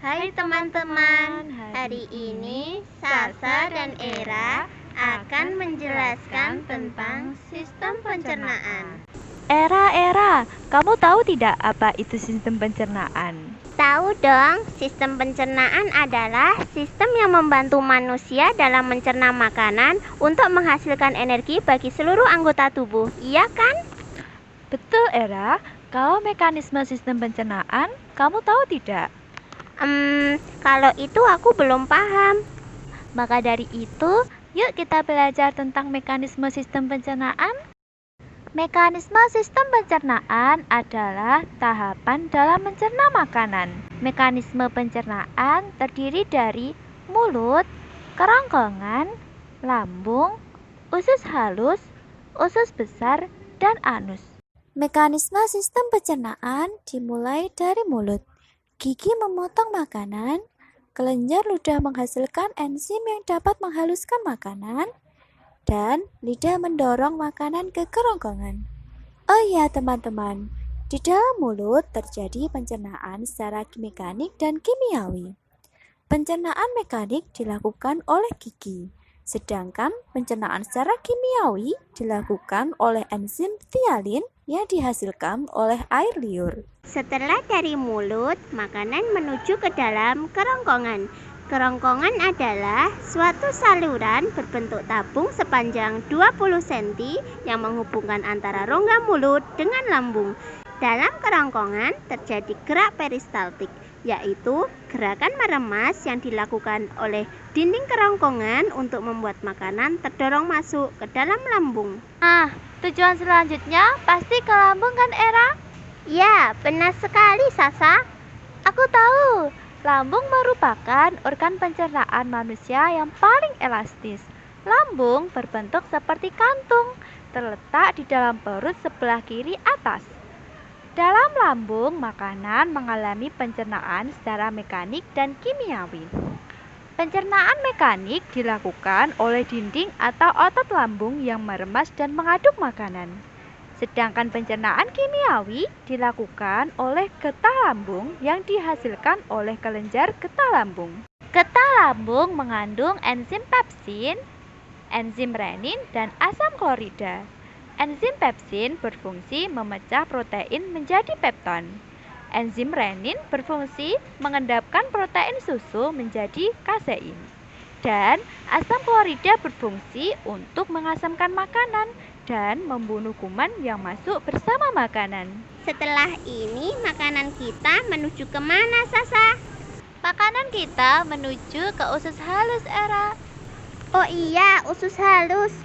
Hai teman-teman, hari ini Sasa dan Era akan menjelaskan tentang sistem pencernaan. Era, kamu tahu tidak apa itu sistem pencernaan? Tahu dong, sistem pencernaan adalah sistem yang membantu manusia dalam mencerna makanan untuk menghasilkan energi bagi seluruh anggota tubuh, iya kan? Betul, Era. Kalau mekanisme sistem pencernaan, kamu tahu tidak? Kalau itu aku belum paham. Maka dari itu, yuk kita belajar tentang mekanisme sistem pencernaan. Mekanisme sistem pencernaan adalah tahapan dalam mencerna makanan. Mekanisme pencernaan terdiri dari mulut, kerongkongan, lambung, usus halus, usus besar, dan anus. Mekanisme sistem pencernaan dimulai dari mulut. Gigi memotong makanan, kelenjar ludah menghasilkan enzim yang dapat menghaluskan makanan, dan lidah mendorong makanan ke kerongkongan. Oh iya teman-teman, di dalam mulut terjadi pencernaan secara mekanik dan kimiawi. Pencernaan mekanik dilakukan oleh gigi, sedangkan pencernaan secara kimiawi dilakukan oleh enzim phthalin yang dihasilkan oleh air liur. Setelah dari mulut, makanan menuju ke dalam kerongkongan. Kerongkongan adalah suatu saluran berbentuk tabung sepanjang 20 cm yang menghubungkan antara rongga mulut dengan lambung. Dalam kerongkongan terjadi gerak peristaltik, yaitu gerakan meremas yang dilakukan oleh dinding kerongkongan untuk membuat makanan terdorong masuk ke dalam lambung. Tujuan selanjutnya pasti ke lambung kan, Era? Ya, benar sekali, Sasa. Aku tahu, lambung merupakan organ pencernaan manusia yang paling elastis. Lambung berbentuk seperti kantung, terletak di dalam perut sebelah kiri atas. Dalam lambung, makanan mengalami pencernaan secara mekanik dan kimiawi. Pencernaan mekanik dilakukan oleh dinding atau otot lambung yang meremas dan mengaduk makanan. Sedangkan pencernaan kimiawi dilakukan oleh getah lambung yang dihasilkan oleh kelenjar getah lambung. Getah lambung mengandung enzim pepsin, enzim renin, dan asam klorida. Enzim pepsin berfungsi memecah protein menjadi pepton. Enzim renin berfungsi mengendapkan protein susu menjadi kasein. Dan asam klorida berfungsi untuk mengasamkan makanan dan membunuh kuman yang masuk bersama makanan. Setelah ini, makanan kita menuju kemana, Sasa? Makanan kita menuju ke usus halus, Era. Oh iya, usus halus.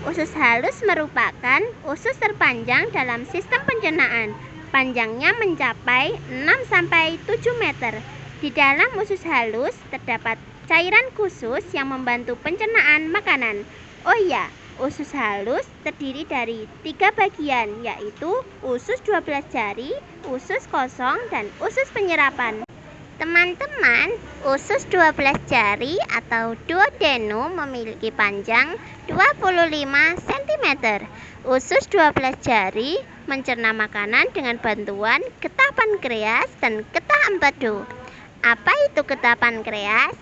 Usus halus merupakan usus terpanjang dalam sistem pencernaan. Panjangnya mencapai 6-7 meter. Di dalam usus halus terdapat cairan khusus yang membantu pencernaan makanan. Oh iya, usus halus terdiri dari 3 bagian, yaitu usus 12 jari, usus kosong, dan usus penyerapan. Teman-teman, usus 12 jari atau duodenum memiliki panjang 25 cm. Usus 12 jari mencerna makanan dengan bantuan getah pankreas dan getah empedu. Apa itu getah pankreas?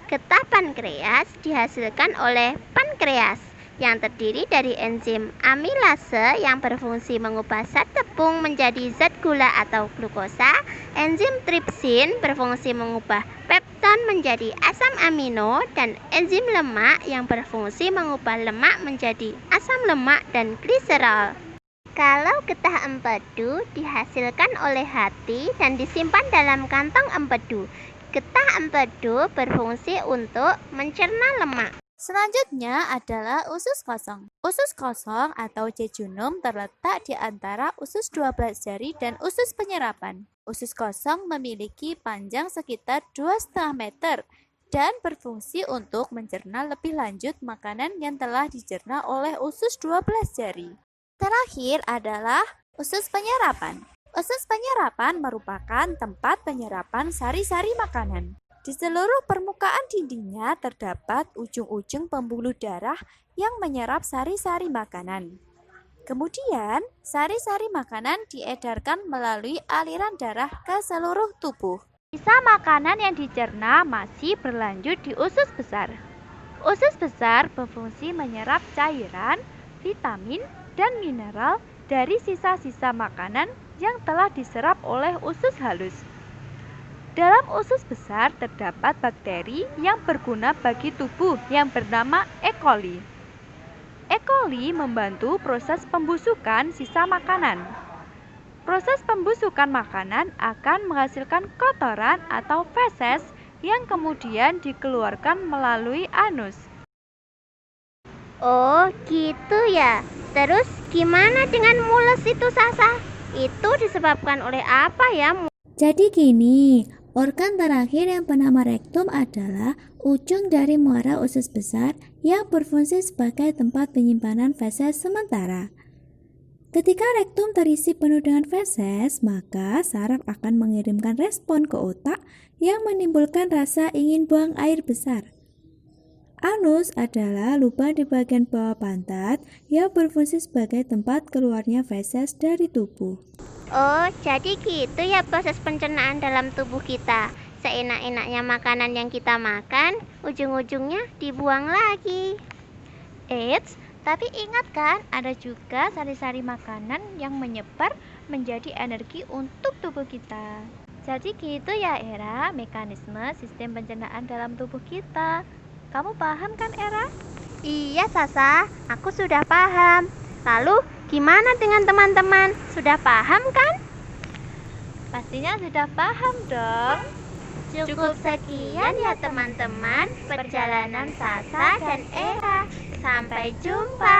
Getah pankreas dihasilkan oleh pankreas yang terdiri dari enzim amilase yang berfungsi mengubah zat tepung menjadi zat gula atau glukosa, enzim tripsin berfungsi mengubah pepton menjadi asam amino, dan enzim lemak yang berfungsi mengubah lemak menjadi asam lemak dan gliserol. Kalau getah empedu dihasilkan oleh hati dan disimpan dalam kantong empedu. Getah empedu berfungsi untuk mencerna lemak. Selanjutnya adalah usus kosong. Usus kosong atau jejunum terletak di antara usus 12 jari dan usus penyerapan. Usus kosong memiliki panjang sekitar 2,5 meter dan berfungsi untuk mencerna lebih lanjut makanan yang telah dicerna oleh usus 12 jari. Terakhir adalah usus penyerapan. Usus penyerapan merupakan tempat penyerapan sari-sari makanan. Di seluruh permukaan dindingnya terdapat ujung-ujung pembuluh darah yang menyerap sari-sari makanan. Kemudian, sari-sari makanan diedarkan melalui aliran darah ke seluruh tubuh. Sisa makanan yang dicerna masih berlanjut di usus besar. Usus besar berfungsi menyerap cairan, vitamin, dan mineral dari sisa-sisa makanan yang telah diserap oleh usus halus. Dalam usus besar terdapat bakteri yang berguna bagi tubuh yang bernama E. coli. E. coli membantu proses pembusukan sisa makanan. Proses pembusukan makanan akan menghasilkan kotoran atau feses yang kemudian dikeluarkan melalui anus. Oh, gitu ya. Terus gimana dengan mules itu, Sasa? Itu disebabkan oleh apa ya? Jadi gini, organ terakhir yang bernama rektum adalah ujung dari muara usus besar yang berfungsi sebagai tempat penyimpanan feses sementara. Ketika rektum terisi penuh dengan feses, maka saraf akan mengirimkan respon ke otak yang menimbulkan rasa ingin buang air besar. Anus adalah lubang di bagian bawah pantat yang berfungsi sebagai tempat keluarnya feses dari tubuh. Oh, jadi gitu ya proses pencernaan dalam tubuh kita. Seenak-enaknya makanan yang kita makan, ujung-ujungnya dibuang lagi. Eits, tapi ingat kan, ada juga sari-sari makanan yang menyebar menjadi energi untuk tubuh kita. Jadi gitu ya Era, mekanisme sistem pencernaan dalam tubuh kita. Kamu paham kan Era? Iya, Sasa, aku sudah paham. Lalu, gimana dengan teman-teman? Sudah paham kan? Pastinya sudah paham dong. Cukup sekian ya teman-teman, perjalanan Sasa dan Era. Sampai jumpa.